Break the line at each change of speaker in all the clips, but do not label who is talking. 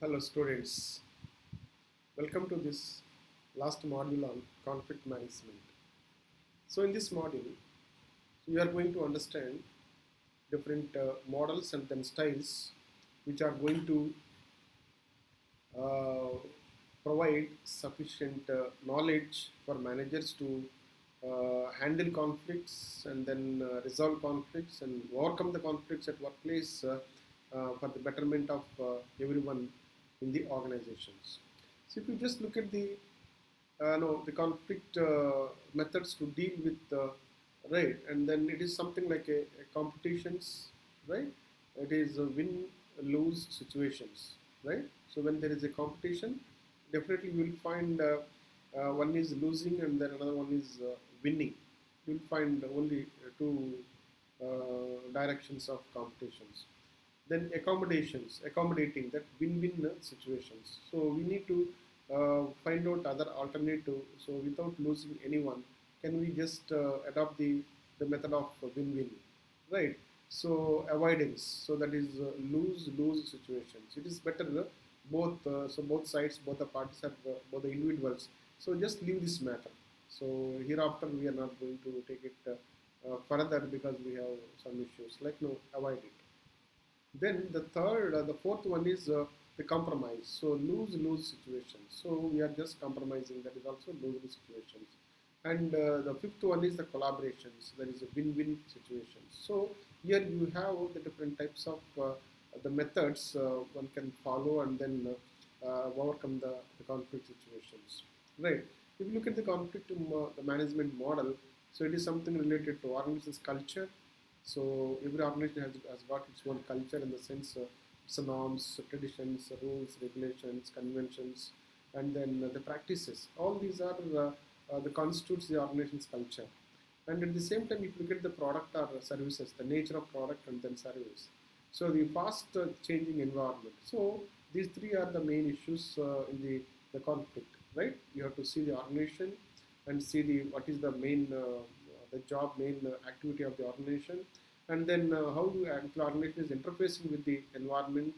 Hello students, welcome to this last module on conflict management. So in this module, we are going to understand different models and then styles which are going to uh, provide sufficient knowledge for managers to handle conflicts and then resolve conflicts and overcome the conflicts at workplace for the betterment of everyone in the organizations. So if you just look at the conflict methods to deal with right, and then it is something like a competitions, right? It is a win lose situations, right? So when there is a competition, definitely you will find one is losing and then another one is winning. You will find only two directions of competitions. Then accommodating that win-win situations. So we need to find out other alternative. So without losing anyone, can we just adopt the method of win-win, right? So avoidance. So that is lose-lose situations. It is better both. So both sides, both the parties are both the individuals. So just leave this matter. So hereafter we are not going to take it further because we have some issues. Like no, avoid it. Then the fourth one is the compromise. So lose-lose situations. So we are just compromising. That is also lose-lose situations. And the fifth one is the collaborations. That is a win-win situations. So here you have the different types of the methods one can follow and then overcome the conflict situations. Right. If you look at the conflict the management model, so it is something related to organization's culture. So every organization has got its own culture in the sense its norms, traditions, rules, regulations, conventions, and then the practices. All these are the constitutes the organization's culture. And at the same time, if you look at the product or services, the nature of product and then service. So the fast changing environment. So these three are the main issues in the conflict, right? You have to see the organization and see the what is the job main activity of the organization, and then how the organization is interfacing with the environment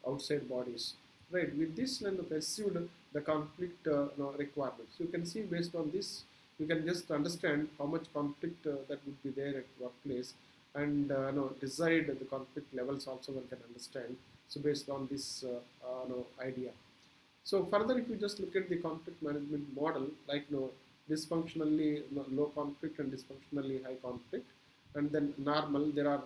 outside bodies, right? With this and perceived the conflict requirements. You can see based on this, you can just understand how much conflict that would be there at workplace, and decide the conflict levels also one can understand. So based on this idea. So further, if you just look at the conflict management model, like dysfunctionally low conflict and dysfunctionally high conflict, and then normal, there are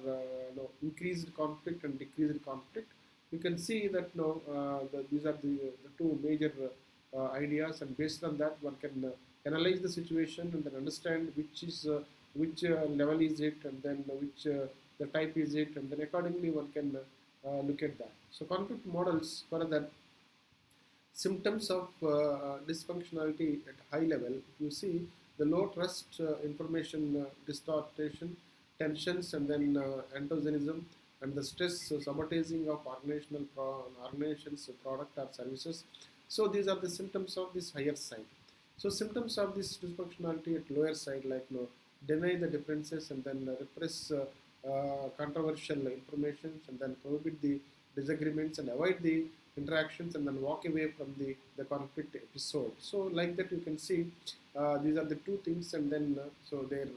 increased conflict and decreased conflict. You can see that these are the two major ideas, and based on that, one can analyze the situation and then understand which level is it, and then which the type is it, and then accordingly one can look at that. So conflict models further symptoms of dysfunctionality at high level. If you see the low trust, information distortion, tensions, and then antagonism, and the stress sabotaging of organization's product or services. So these are the symptoms of this higher side. So symptoms of this dysfunctionality at lower side, like deny the differences and then repress controversial information and then prohibit the disagreements and avoid the interactions and then walk away from the conflict episode. So like that you can see these are the two things, and then so their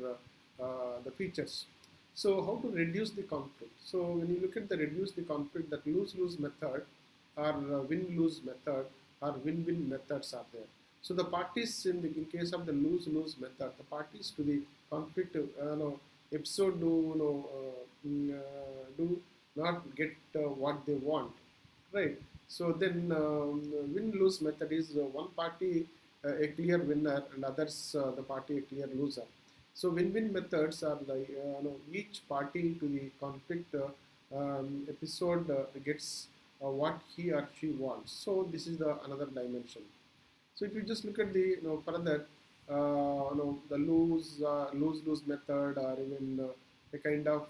the features. So how to reduce the conflict? So when you look at the reduce the conflict, that lose-lose method or win-lose method or win-win methods are there. So the parties in case of the lose-lose method, the parties to the conflict episode do not get what they want, right? So then win-lose method is one party a clear winner and others the party a clear loser. So win-win methods are the each party to the conflict episode gets what he or she wants. So this is the another dimension. So if you just look at the further the lose method, or even a kind of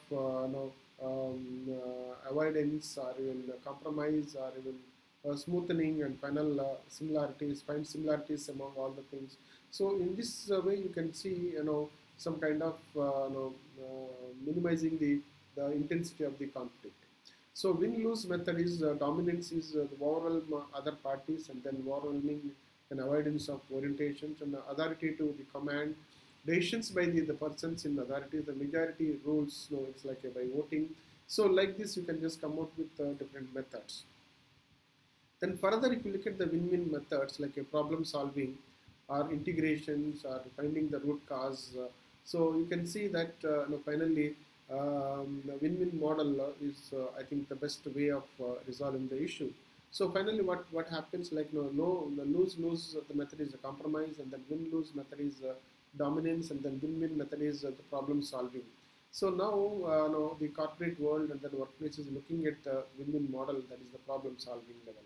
avoidance, or even compromise, or even smoothening and final similarities, find similarities among all the things. So in this way you can see some kind of minimizing the intensity of the conflict. So win-lose method is dominance is the overwhelm other parties and then overwhelming and avoidance of orientations and authority to the command decisions by the persons in authority. The majority rules, it's like by voting. So like this, you can just come out with different methods. Then further, if you look at the win-win methods like a problem solving or integrations or finding the root cause, so you can see that finally the win-win model is I think the best way of resolving the issue. So finally, what happens like no the lose-lose the method is a compromise, and then win-lose method is dominance, and then win-win method is the problem solving. So now, no, the corporate world and then workplace is looking at the win-win model, that is the problem solving level.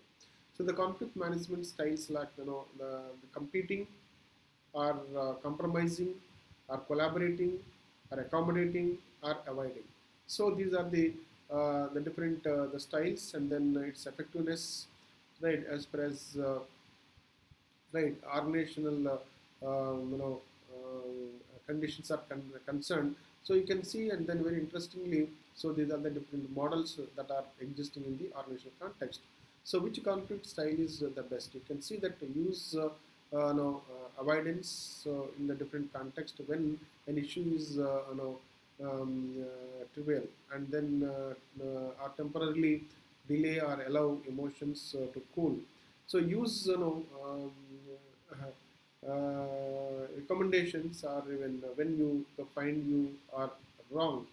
So the conflict management styles like the competing or compromising or collaborating or accommodating or avoiding. So these are the different the styles and then its effectiveness, right? As far as right organizational conditions are concerned. So you can see, and then very interestingly, so these are the different models that are existing in the organizational context. So which conflict style is the best? You can see that to use avoidance in the different context when an issue is trivial, and then or temporarily delay or allow emotions to cool. So use recommendations are even when you find you are wrong,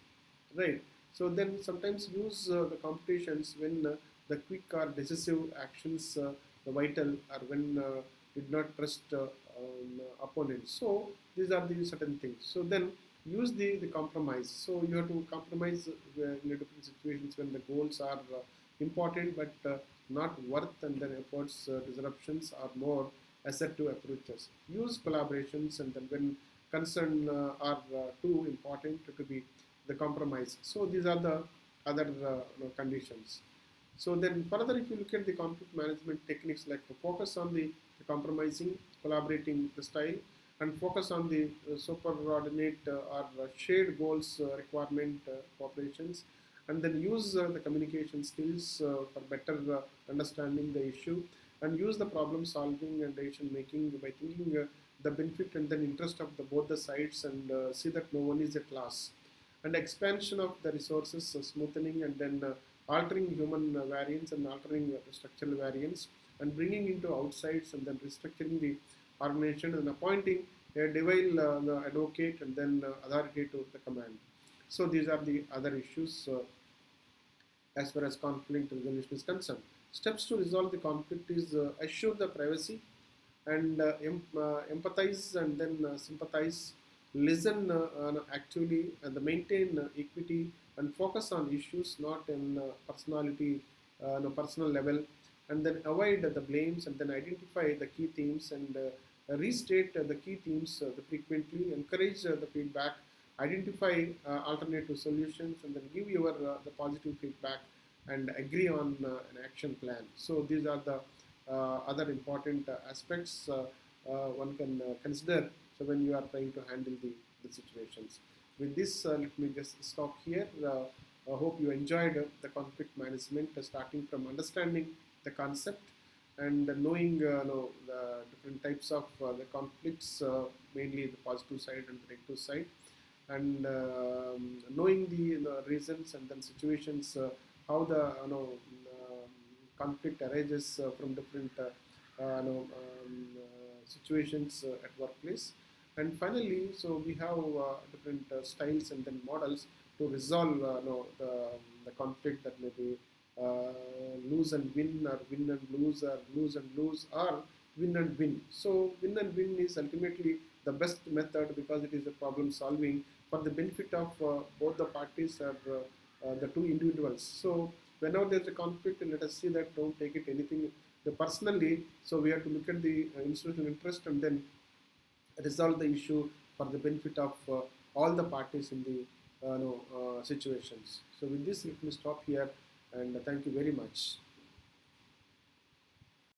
right? So then sometimes use the competitions when the quick or decisive actions the vital or when did not trust opponents. So these are the certain things. So then use the compromise. So you have to compromise in the different situations when the goals are important but not worth and then efforts disruptions are more assertive approaches. Use collaborations and then when concern are too important to be the compromise. So these are the other conditions. So then further, if you look at the conflict management techniques like focus on the compromising, collaborating the style, and focus on the superordinate or shared goals requirement cooperations, and then use the communication skills for better understanding the issue, and use the problem solving and decision making by thinking the benefit and then interest of the both the sides, and see that no one is at loss, and expansion of the resources, smoothening and then altering human variance and altering structural variance, and bringing into outsides and then restructuring the organization and appointing a devil advocate and then authority to the command. So these are the other issues as far as conflict resolution is concerned. Steps to resolve the conflict is assure the privacy and empathize and then sympathize, listen actively, and maintain equity and focus on issues not in personality, no personal level, and then avoid the blames and then identify the key themes and restate the key themes frequently, encourage the feedback, identify alternative solutions, and then give your the positive feedback and agree on an action plan. So these are the other important aspects one can consider so when you are trying to handle the situations. With this, let me just stop here. I hope you enjoyed the conflict management, starting from understanding the concept and knowing the different types of the conflicts, mainly the positive side and the negative side, and knowing the reasons and then situations, how the conflict arises from different situations at workplace. And finally, so we have different styles and then models to resolve the conflict that may be lose and win, or win and lose, or lose and lose, or win and win. So win and win is ultimately the best method because it is a problem solving for the benefit of both the parties or the two individuals. So whenever there's a conflict, let us see that don't take it anything the personally. So we have to look at the institutional interest and then resolve the issue for the benefit of all the parties in the situations. So with this, let me stop here and thank you very much.